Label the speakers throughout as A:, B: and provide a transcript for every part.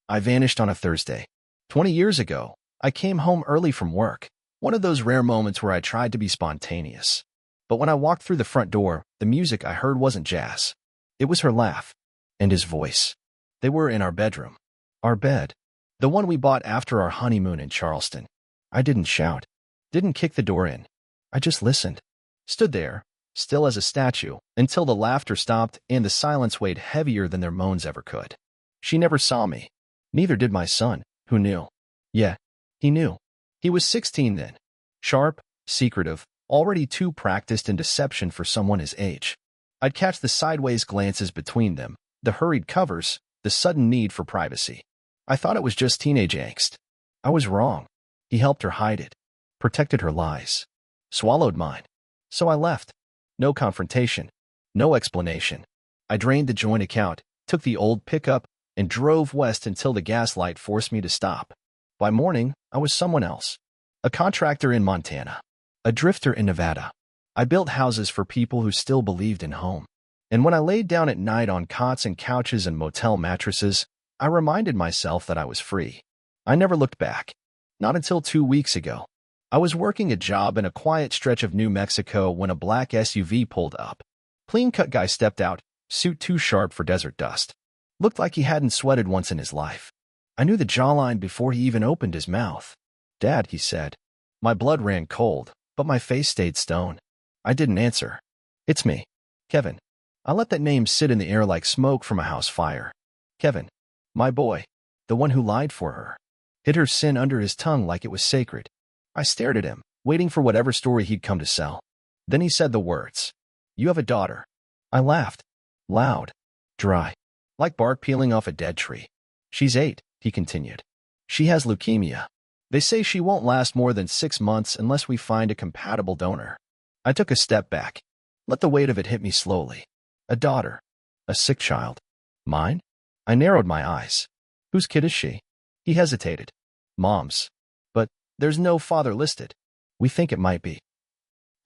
A: I vanished on a Thursday. 20 years ago, I came home early from work, one of those rare moments where I tried to be spontaneous. But when I walked through the front door, the music I heard wasn't jazz. It was her laugh and his voice. They were in our bedroom. Our bed. The one we bought after our honeymoon in Charleston. I didn't shout. Didn't kick the door in. I just listened. Stood there, still as a statue, until the laughter stopped and the silence weighed heavier than their moans ever could. She never saw me. Neither did my son, who knew. Yeah, he knew. He was 16 then. Sharp, secretive, already too practiced in deception for someone his age. I'd catch the sideways glances between them, the hurried covers, the sudden need for privacy. I thought it was just teenage angst. I was wrong. He helped her hide it, protected her lies, swallowed mine. So I left. No confrontation, no explanation. I drained the joint account, took the old pickup, and drove west until the gaslight forced me to stop. By morning, I was someone else. A contractor in Montana. A drifter in Nevada. I built houses for people who still believed in home. And when I laid down at night on cots and couches and motel mattresses, I reminded myself that I was free. I never looked back. Not until 2 weeks ago. I was working a job in a quiet stretch of New Mexico when a black SUV pulled up. Clean-cut guy stepped out, suit too sharp for desert dust. Looked like he hadn't sweated once in his life. I knew the jawline before he even opened his mouth. "Dad," he said. My blood ran cold, but my face stayed stone. I didn't answer. "It's me. Kevin." I let that name sit in the air like smoke from a house fire. Kevin. My boy. The one who lied for her. Hid her sin under his tongue like it was sacred. I stared at him, waiting for whatever story he'd come to sell. Then he said the words. "You have a daughter." I laughed. Loud. Dry. Like bark peeling off a dead tree. "She's 8, he continued. "She has leukemia. They say she won't last more than 6 months unless we find a compatible donor." I took a step back. Let the weight of it hit me slowly. A daughter. A sick child. Mine? I narrowed my eyes. "Whose kid is she?" He hesitated. "Mom's. But there's no father listed. We think it might be."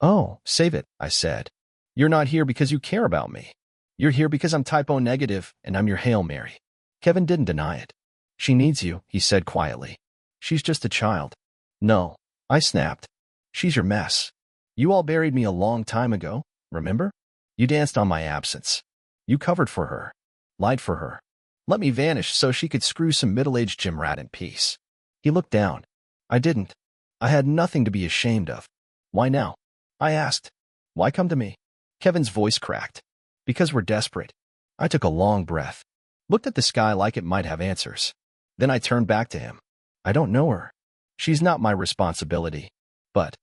A: "Oh, save it," I said. "You're not here because you care about me. You're here because I'm type O negative and I'm your Hail Mary." Kevin didn't deny it. "She needs you," he said quietly. "She's just a child." "No," I snapped. "She's your mess. You all buried me a long time ago, remember? You danced on my absence. You covered for her. Lied for her. Let me vanish so she could screw some middle-aged gym rat in peace." He looked down. I didn't. I had nothing to be ashamed of. "Why now?" I asked. "Why come to me?" Kevin's voice cracked. "Because we're desperate." I took a long breath. Looked at the sky like it might have answers. Then I turned back to him. "I don't know her. She's not my responsibility. But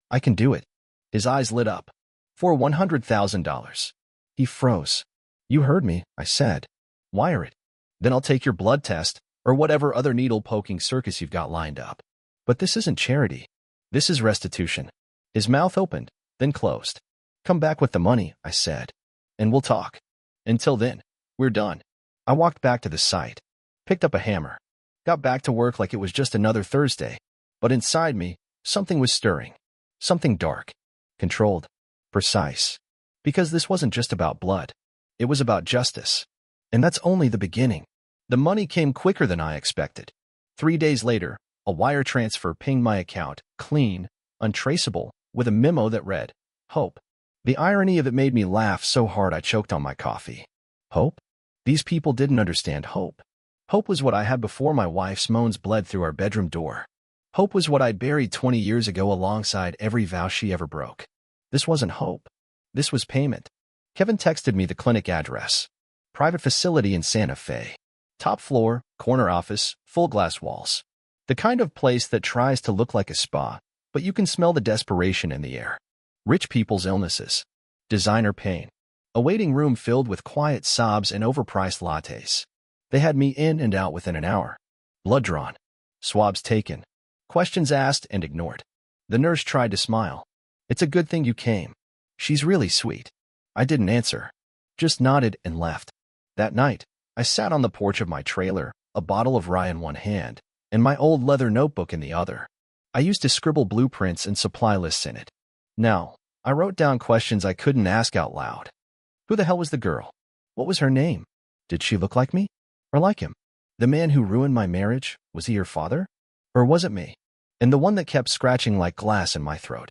A: I can do it." His eyes lit up. "For $100,000. He froze. "You heard me," I said. "Wire it. Then I'll take your blood test, or whatever other needle-poking circus you've got lined up. But this isn't charity. This is restitution." His mouth opened, then closed. "Come back with the money," I said, "and we'll talk. Until then, we're done." I walked back to the site, picked up a hammer, got back to work like it was just another Thursday. But inside me, something was stirring. Something dark, controlled, precise. Because this wasn't just about blood. It was about justice. And that's only the beginning. The money came quicker than I expected. 3 days later, a wire transfer pinged my account, clean, untraceable, with a memo that read, "Hope." The irony of it made me laugh so hard I choked on my coffee. Hope? These people didn't understand hope. Hope was what I had before my wife's moans bled through our bedroom door. Hope was what I buried 20 years ago alongside every vow she ever broke. This wasn't hope. This was payment. Kevin texted me the clinic address. Private facility in Santa Fe. Top floor, corner office, full glass walls. The kind of place that tries to look like a spa, but you can smell the desperation in the air. Rich people's illnesses. Designer pain. A waiting room filled with quiet sobs and overpriced lattes. They had me in and out within an hour. Blood drawn. Swabs taken. Questions asked and ignored. The nurse tried to smile. "It's a good thing you came. She's really sweet." I didn't answer. Just nodded and left. That night, I sat on the porch of my trailer, a bottle of rye in one hand, and my old leather notebook in the other. I used to scribble blueprints and supply lists in it. Now, I wrote down questions I couldn't ask out loud. Who the hell was the girl? What was her name? Did she look like me? Or like him? The man who ruined my marriage, was he your father? Or was it me? And the one that kept scratching like glass in my throat.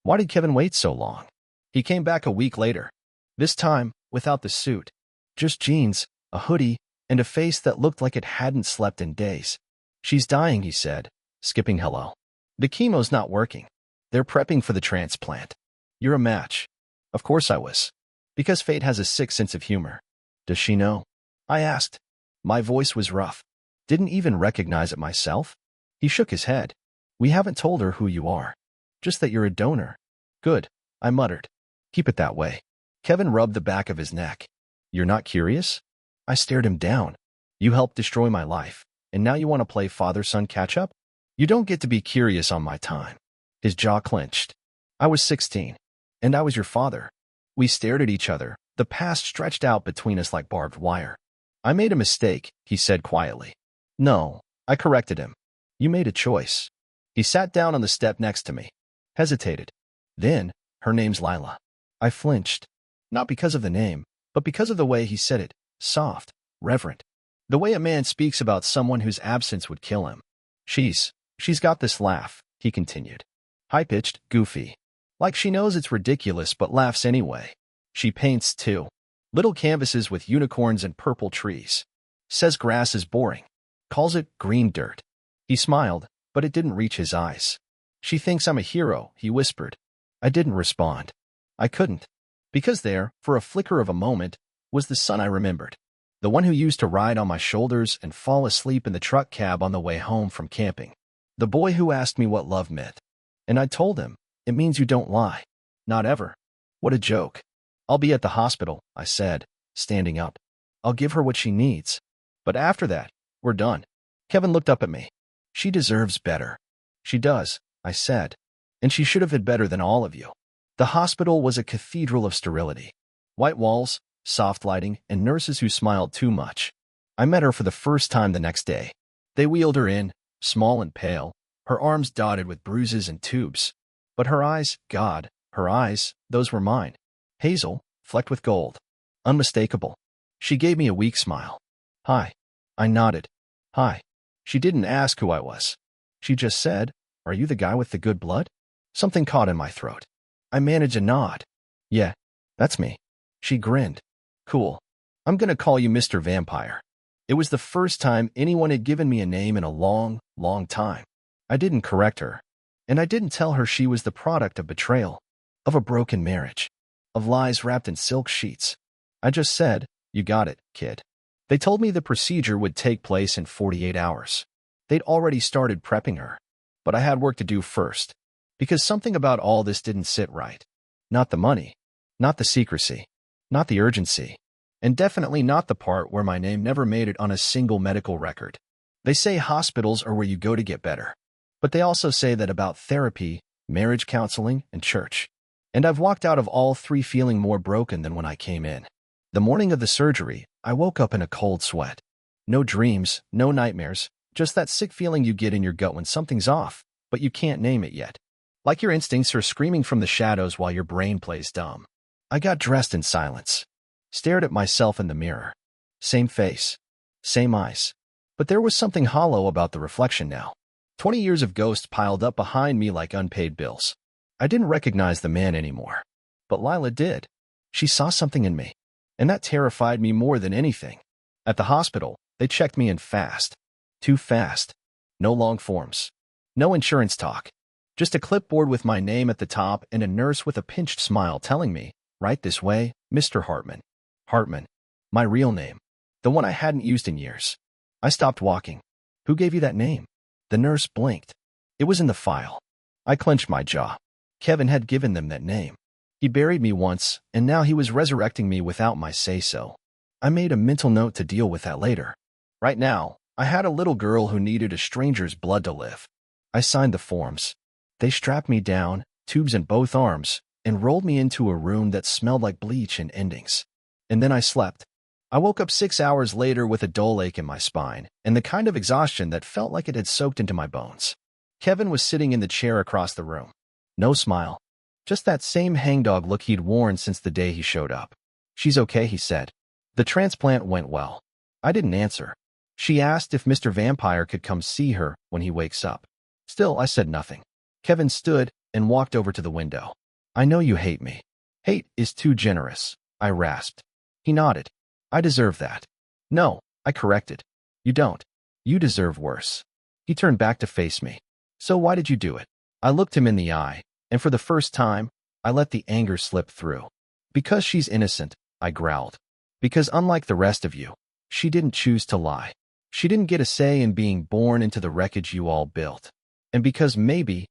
A: Why did Kevin wait so long? He came back a week later. This time, without the suit. Just jeans, a hoodie, and a face that looked like it hadn't slept in days. She's dying, he said, skipping hello. The chemo's not working. They're prepping for the transplant. You're a match. Of course I was. Because fate has a sick sense of humor. Does she know? I asked. My voice was rough. Didn't even recognize it myself. He shook his head. We haven't told her who you are. Just that you're a donor. Good, I muttered. Keep it that way. Kevin rubbed the back of his neck. You're not curious? I stared him down. You helped destroy my life, and now you want to play father-son catch-up? You don't get to be curious on my time. His jaw clenched. I was 16, and I was your father. We stared at each other, the past stretched out between us like barbed wire. I made a mistake, he said quietly. No, I corrected him. You made a choice. He sat down on the step next to me. Hesitated. Then, her name's Lila. I flinched. Not because of the name, but because of the way he said it. Soft, reverent. The way a man speaks about someone whose absence would kill him. She's got this laugh, he continued. High-pitched, goofy. Like she knows it's ridiculous but laughs anyway. She paints, too. Little canvases with unicorns and purple trees. Says grass is boring. Calls it green dirt. He smiled, but it didn't reach his eyes. She thinks I'm a hero, he whispered. I didn't respond. I couldn't. Because there, for a flicker of a moment, was the son I remembered. The one who used to ride on my shoulders and fall asleep in the truck cab on the way home from camping. The boy who asked me what love meant. And I told him, it means you don't lie. Not ever. What a joke. I'll be at the hospital, I said, standing up. I'll give her what she needs. But after that, we're done. Kevin looked up at me. She deserves better. She does, I said. And she should have had better than all of you. The hospital was a cathedral of sterility. White walls, soft lighting, and nurses who smiled too much. I met her for the first time the next day. They wheeled her in, small and pale, her arms dotted with bruises and tubes. But her eyes, God, her eyes, those were mine. Hazel, flecked with gold. Unmistakable. She gave me a weak smile. Hi. I nodded. Hi. She didn't ask who I was. She just said, are you the guy with the good blood? Something caught in my throat. I managed a nod. Yeah, that's me. She grinned. Cool. I'm gonna call you Mr. Vampire. It was the first time anyone had given me a name in a long, long time. I didn't correct her. And I didn't tell her she was the product of betrayal, of a broken marriage, of lies wrapped in silk sheets. I just said, you got it, kid. They told me the procedure would take place in 48 hours. They'd already started prepping her. But I had work to do first. Because something about all this didn't sit right. Not the money. Not the secrecy. Not the urgency. And definitely not the part where my name never made it on a single medical record. They say hospitals are where you go to get better. But they also say that about therapy, marriage counseling, and church. And I've walked out of all three feeling more broken than when I came in. The morning of the surgery, I woke up in a cold sweat. No dreams, no nightmares, just that sick feeling you get in your gut when something's off, but you can't name it yet. Like your instincts are screaming from the shadows while your brain plays dumb. I got dressed in silence. Stared at myself in the mirror. Same face. Same eyes. But there was something hollow about the reflection now. 20 years of ghosts piled up behind me like unpaid bills. I didn't recognize the man anymore. But Lila did. She saw something in me. And that terrified me more than anything. At the hospital, they checked me in fast. Too fast. No long forms. No insurance talk. Just a clipboard with my name at the top and a nurse with a pinched smile telling me, right this way, Mr. Hartman. Hartman. My real name. The one I hadn't used in years. I stopped walking. Who gave you that name? The nurse blinked. It was in the file. I clenched my jaw. Kevin had given them that name. He buried me once, and now he was resurrecting me without my say-so. I made a mental note to deal with that later. Right now, I had a little girl who needed a stranger's blood to live. I signed the forms. They strapped me down, tubes in both arms, and rolled me into a room that smelled like bleach and endings. And then I slept. I woke up 6 hours later with a dull ache in my spine, and the kind of exhaustion that felt like it had soaked into my bones. Kevin was sitting in the chair across the room. No smile. Just that same hangdog look he'd worn since the day he showed up. She's okay, he said. The transplant went well. I didn't answer. She asked if Mr. Vampire could come see her when he wakes up. Still, I said nothing. Kevin stood and walked over to the window. I know you hate me. Hate is too generous, I rasped. He nodded. I deserve that. No, I corrected. You don't. You deserve worse. He turned back to face me. So why did you do it? I looked him in the eye, and for the first time, I let the anger slip through. Because she's innocent, I growled. Because unlike the rest of you, she didn't choose to lie. She didn't get a say in being born into the wreckage you all built. And because maybe,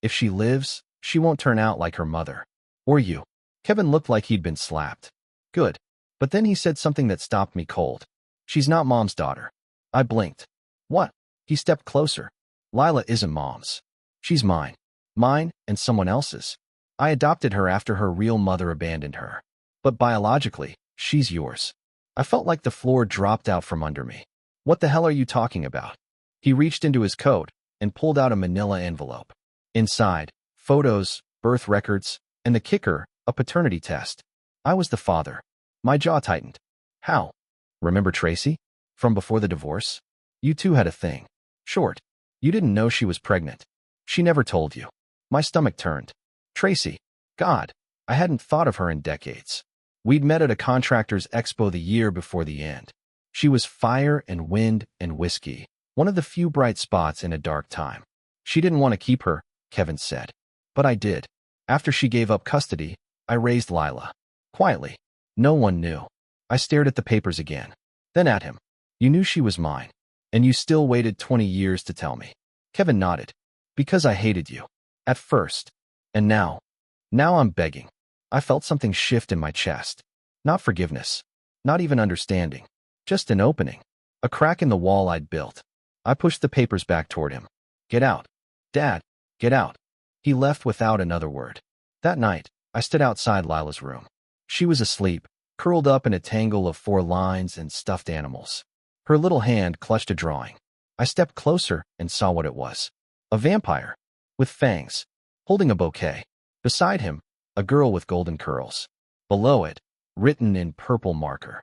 A: if she lives, she won't turn out like her mother. Or you. Kevin looked like he'd been slapped. Good. But then he said something that stopped me cold. She's not Mom's daughter. I blinked. What? He stepped closer. Lila isn't Mom's. She's mine. Mine and someone else's. I adopted her after her real mother abandoned her. But biologically, she's yours. I felt like the floor dropped out from under me. What the hell are you talking about? He reached into his coat and pulled out a manila envelope. Inside, photos, birth records, and the kicker, a paternity test. I was the father. My jaw tightened. How? Remember Tracy? From before the divorce? You two had a thing. Short. You didn't know she was pregnant. She never told you. My stomach turned. Tracy. God. I hadn't thought of her in decades. We'd met at a contractor's expo the year before the end. She was fire and wind and whiskey, one of the few bright spots in a dark time. She didn't want to keep her, Kevin said. But I did. After she gave up custody, I raised Lila. Quietly. No one knew. I stared at the papers again. Then at him. You knew she was mine. And you still waited 20 years to tell me. Kevin nodded. Because I hated you. At first. And now. Now I'm begging. I felt something shift in my chest. Not forgiveness. Not even understanding. Just an opening. A crack in the wall I'd built. I pushed the papers back toward him. Get out. Dad, get out. He left without another word. That night, I stood outside Lila's room. She was asleep, curled up in a tangle of 4 lines and stuffed animals. Her little hand clutched a drawing. I stepped closer and saw what it was. A vampire. With fangs. Holding a bouquet. Beside him, a girl with golden curls. Below it, written in purple marker.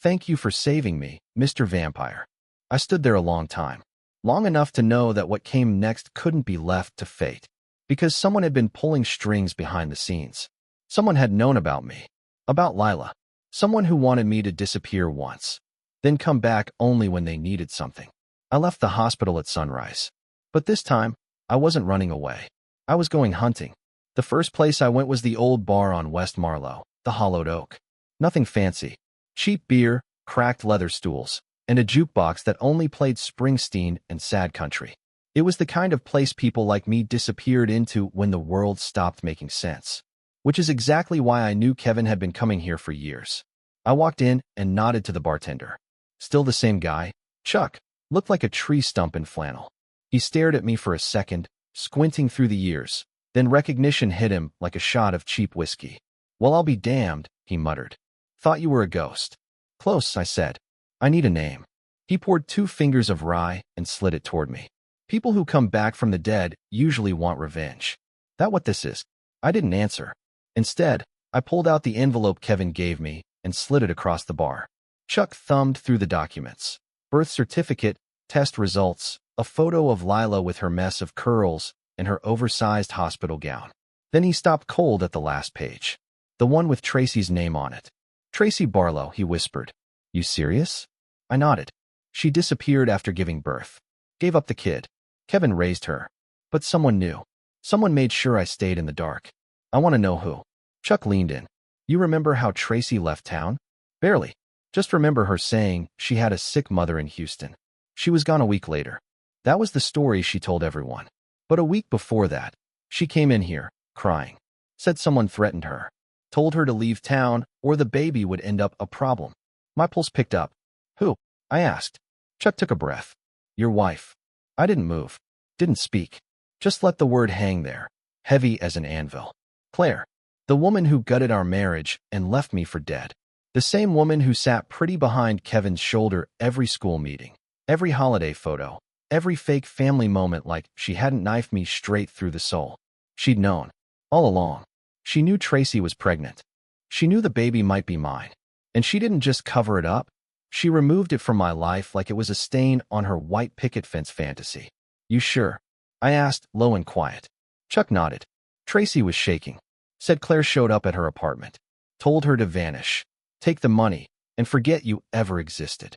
A: Thank you for saving me, Mr. Vampire. I stood there a long time. Long enough to know that what came next couldn't be left to fate. Because someone had been pulling strings behind the scenes. Someone had known about me. About Lila. Someone who wanted me to disappear once. Then come back only when they needed something. I left the hospital at sunrise. But this time, I wasn't running away. I was going hunting. The first place I went was the old bar on West Marlow, the Hollowed Oak. Nothing fancy. Cheap beer, cracked leather stools, and a jukebox that only played Springsteen and sad country. It was the kind of place people like me disappeared into when the world stopped making sense. Which is exactly why I knew Kevin had been coming here for years. I walked in and nodded to the bartender. Still the same guy, Chuck, looked like a tree stump in flannel. He stared at me for a second, squinting through the years. Then recognition hit him like a shot of cheap whiskey. Well, I'll be damned, he muttered. Thought you were a ghost. Close, I said. I need a name. He poured 2 fingers of rye and slid it toward me. People who come back from the dead usually want revenge. That what this is? I didn't answer. Instead, I pulled out the envelope Kevin gave me and slid it across the bar. Chuck thumbed through the documents. Birth certificate, test results, a photo of Lila with her mess of curls, and her oversized hospital gown. Then he stopped cold at the last page. The one with Tracy's name on it. Tracy Barlow, he whispered. You serious? I nodded. She disappeared after giving birth. Gave up the kid. Kevin raised her. But someone knew. Someone made sure I stayed in the dark. I want to know who. Chuck leaned in. You remember how Tracy left town? Barely. Just remember her saying she had a sick mother in Houston. She was gone a week later. That was the story she told everyone. But a week before that, she came in here, crying. Said someone threatened her. Told her to leave town or the baby would end up a problem. My pulse picked up. Who? I asked. Chuck took a breath. Your wife. I didn't move. Didn't speak. Just let the word hang there, heavy as an anvil. Claire. The woman who gutted our marriage and left me for dead. The same woman who sat pretty behind Kevin's shoulder every school meeting, every holiday photo, every fake family moment like she hadn't knifed me straight through the soul. She'd known. All along. She knew Tracy was pregnant. She knew the baby might be mine. And she didn't just cover it up. She removed it from my life like it was a stain on her white picket fence fantasy. You sure? I asked, low and quiet. Chuck nodded. Tracy was shaking. Said Claire showed up at her apartment. Told her to vanish. Take the money, and forget you ever existed.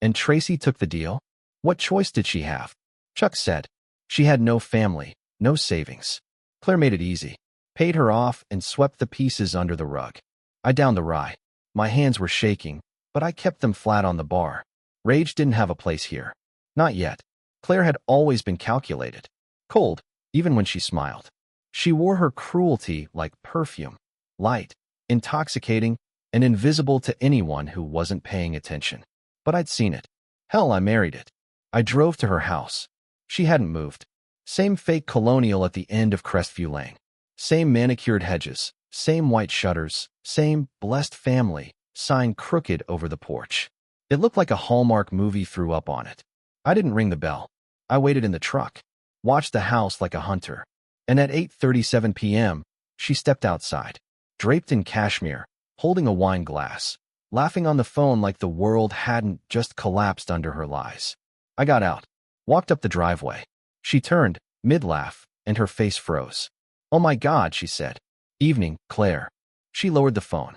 A: And Tracy took the deal? What choice did she have? Chuck said. She had no family, no savings. Claire made it easy. Paid her off and swept the pieces under the rug. I downed the rye. My hands were shaking, but I kept them flat on the bar. Rage didn't have a place here. Not yet. Claire had always been calculated. Cold, even when she smiled. She wore her cruelty like perfume. Light, intoxicating, and invisible to anyone who wasn't paying attention. But I'd seen it. Hell, I married it. I drove to her house. She hadn't moved. Same fake colonial at the end of Crestview Lane. Same manicured hedges. Same white shutters. Same blessed family sign crooked over the porch. It looked like a Hallmark movie threw up on it. I didn't ring the bell. I waited in the truck. Watched the house like a hunter. And at 8:37 p.m., she stepped outside. Draped in cashmere. Holding a wine glass. Laughing on the phone like the world hadn't just collapsed under her lies. I got out. Walked up the driveway. She turned, mid-laugh, and her face froze. Oh my God, she said. Evening, Claire. She lowered the phone.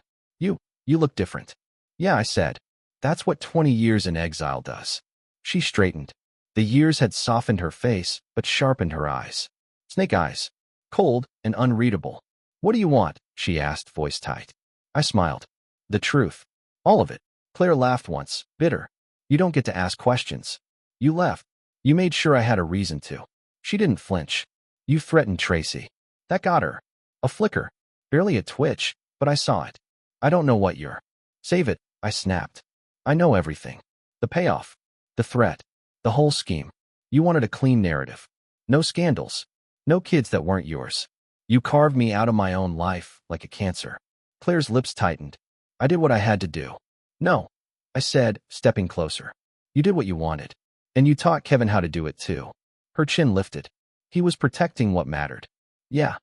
A: You look different. Yeah, I said. That's what 20 years in exile does. She straightened. The years had softened her face, but sharpened her eyes. Snake eyes. Cold and unreadable. What do you want? She asked, voice tight. I smiled. The truth. All of it. Claire laughed once, bitter. You don't get to ask questions. You left. You made sure I had a reason to. She didn't flinch. You threatened Tracy. That got her. A flicker. Barely a twitch, but I saw it. I don't know what you're. Save it, I snapped. I know everything. The payoff. The threat. The whole scheme. You wanted a clean narrative. No scandals. No kids that weren't yours. You carved me out of my own life like a cancer. Claire's lips tightened. I did what I had to do. No, I said, stepping closer. You did what you wanted. And you taught Kevin how to do it too. Her chin lifted. He was protecting what mattered. Yeah.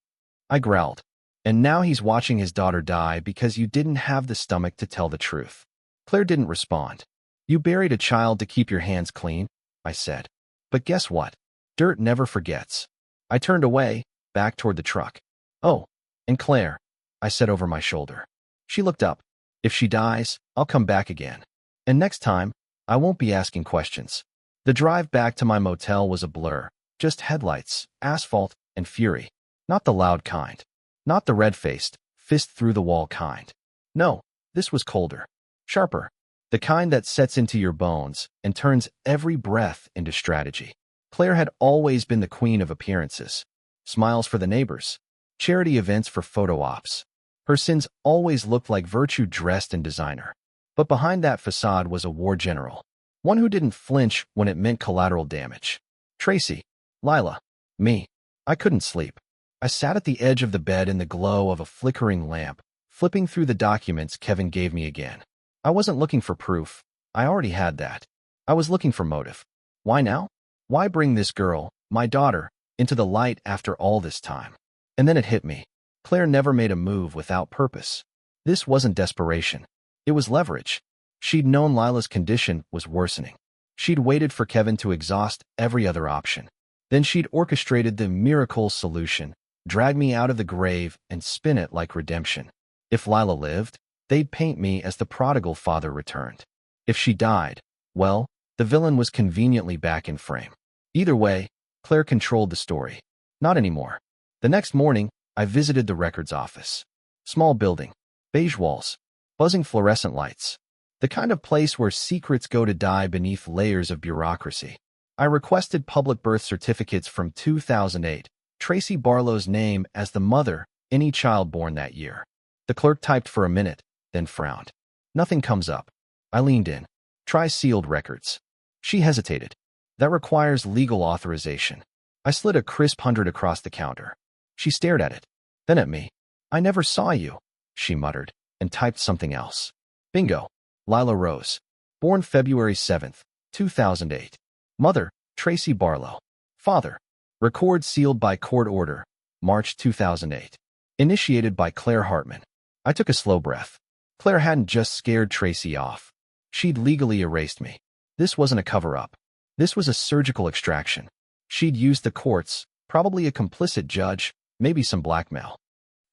A: I growled. And now he's watching his daughter die because you didn't have the stomach to tell the truth. Claire didn't respond. You buried a child to keep your hands clean, I said. But guess what? Dirt never forgets. I turned away, back toward the truck. Oh, and Claire, I said over my shoulder. She looked up. If she dies, I'll come back again. And next time, I won't be asking questions. The drive back to my motel was a blur. Just headlights, asphalt, and fury. Not the loud kind. Not the red-faced, fist-through-the-wall kind. No, this was colder. Sharper. The kind that sets into your bones and turns every breath into strategy. Claire had always been the queen of appearances. Smiles for the neighbors. Charity events for photo ops. Her sins always looked like virtue dressed in designer. But behind that facade was a war general. One who didn't flinch when it meant collateral damage. Tracy. Lila. Me. I couldn't sleep. I sat at the edge of the bed in the glow of a flickering lamp, flipping through the documents Kevin gave me again. I wasn't looking for proof. I already had that. I was looking for motive. Why now? Why bring this girl, my daughter, into the light after all this time? And then it hit me. Claire never made a move without purpose. This wasn't desperation. It was leverage. She'd known Lila's condition was worsening. She'd waited for Kevin to exhaust every other option. Then she'd orchestrated the miracle solution, drag me out of the grave and spin it like redemption. If Lila lived, they'd paint me as the prodigal father returned. If she died, well, the villain was conveniently back in frame. Either way, Claire controlled the story. Not anymore. The next morning, I visited the records office. Small building. Beige walls. Buzzing fluorescent lights. The kind of place where secrets go to die beneath layers of bureaucracy. I requested public birth certificates from 2008. Tracy Barlow's name as the mother, any child born that year. The clerk typed for a minute, then frowned. Nothing comes up. I leaned in. Try sealed records. She hesitated. That requires legal authorization. I slid a crisp 100 across the counter. She stared at it, then at me. I never saw you, she muttered, and typed something else. Bingo. Lila Rose. Born February 7th, 2008. Mother, Tracy Barlow. Father. Record sealed by court order, March 2008. Initiated by Claire Hartman. I took a slow breath. Claire hadn't just scared Tracy off. She'd legally erased me. This wasn't a cover-up. This was a surgical extraction. She'd used the courts, probably a complicit judge, maybe some blackmail.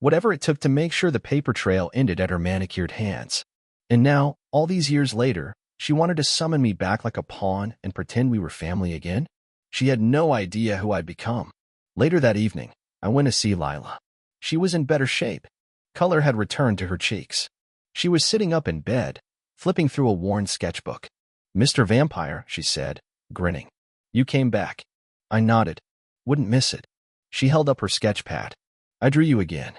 A: Whatever it took to make sure the paper trail ended at her manicured hands. And now, all these years later, she wanted to summon me back like a pawn and pretend we were family again? She had no idea who I'd become. Later that evening, I went to see Lila. She was in better shape. Color had returned to her cheeks. She was sitting up in bed, flipping through a worn sketchbook. "Mr. Vampire," she said, grinning. "You came back." I nodded. "Wouldn't miss it." She held up her sketch pad. "I drew you again.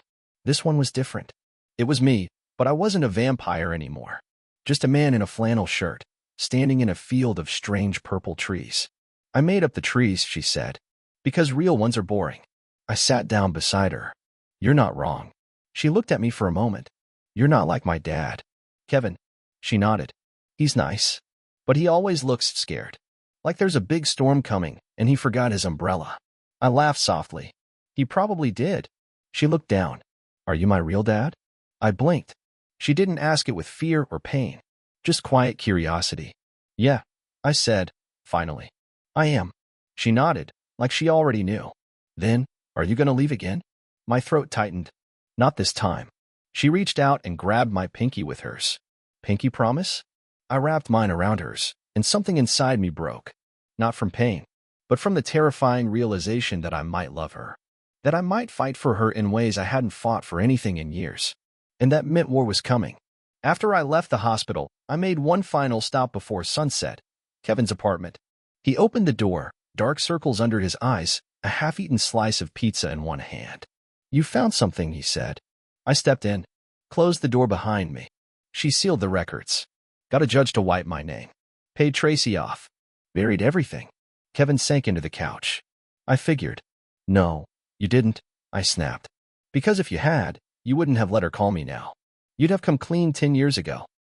A: This one was different. It was me, but I wasn't a vampire anymore. Just a man in a flannel shirt, standing in a field of strange purple trees. I made up the trees," she said, "because real ones are boring." I sat down beside her. "You're not wrong." She looked at me for a moment. "You're not like my dad." "Kevin." She nodded. "He's nice. But he always looks scared. Like there's a big storm coming, and he forgot his umbrella." I laughed softly. "He probably did." She looked down. "Are you my real dad?" I blinked. She didn't ask it with fear or pain, just quiet curiosity. "Yeah," I said, finally. "I am." She nodded, like she already knew. "Then, are you going to leave again?" My throat tightened. "Not this time." She reached out and grabbed my pinky with hers. "Pinky promise?" I wrapped mine around hers, and something inside me broke. Not from pain, but from the terrifying realization that I might love her. That I might fight for her in ways I hadn't fought for anything in years. And that meant war was coming. After I left the hospital, I made one final stop before sunset, Kevin's apartment. He opened the door, dark circles under his eyes, a half-eaten slice of pizza in one hand. "You found something," he said. I stepped in, closed the door behind me. She sealed the records. Got a judge to wipe my name. Paid Tracy off. Buried everything. Kevin sank into the couch. I figured. "No, you didn't," I snapped. "Because if you had, you wouldn't have let her call me now. You'd have come clean 10 years ago."